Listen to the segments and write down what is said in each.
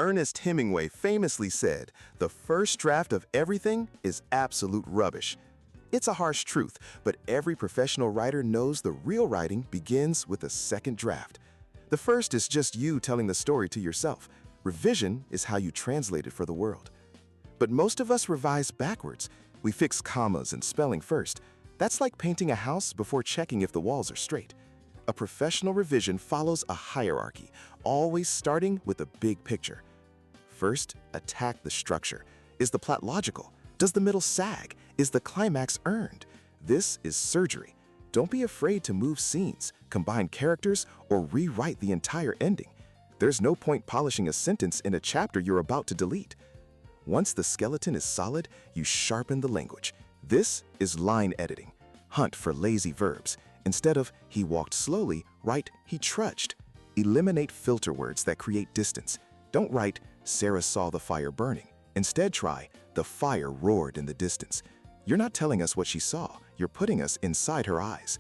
Ernest Hemingway famously said, "The first draft of everything is absolute rubbish." It's a harsh truth, but every professional writer knows the real writing begins with a second draft. The first is just you telling the story to yourself. Revision is how you translate it for the world. But most of us revise backwards. We fix commas and spelling first. That's like painting a house before checking if the walls are straight. A professional revision follows a hierarchy, always starting with the big picture. First, attack the structure. Is the plot logical? Does the middle sag? Is the climax earned? This is surgery. Don't be afraid to move scenes, combine characters, or rewrite the entire ending. There's no point polishing a sentence in a chapter you're about to delete. Once the skeleton is solid, you sharpen the language. This is line editing. Hunt for lazy verbs. Instead of "he walked slowly," write "he trudged." Eliminate filter words that create distance. Don't write "Sarah saw the fire burning." Instead try "the fire roared in the distance." You're not telling us what she saw, you're putting us inside her eyes.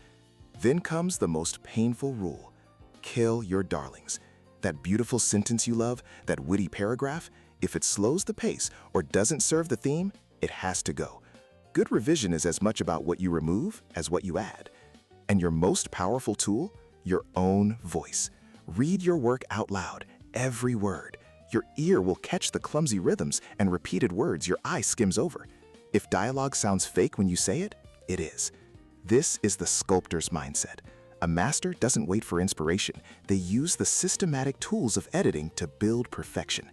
Then comes the most painful rule. Kill your darlings. That beautiful sentence you love, that witty paragraph, if it slows the pace or doesn't serve the theme, it has to go. Good revision is as much about what you remove as what you add. And your most powerful tool? Your own voice. Read your work out loud, every word. Your ear will catch the clumsy rhythms and repeated words your eye skims over. If dialogue sounds fake when you say it, it is. This is the sculptor's mindset. A master doesn't wait for inspiration. They use the systematic tools of editing to build perfection.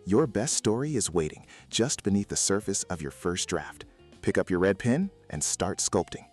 Your best story is waiting just beneath the surface of your first draft. Pick up your red pen and start sculpting.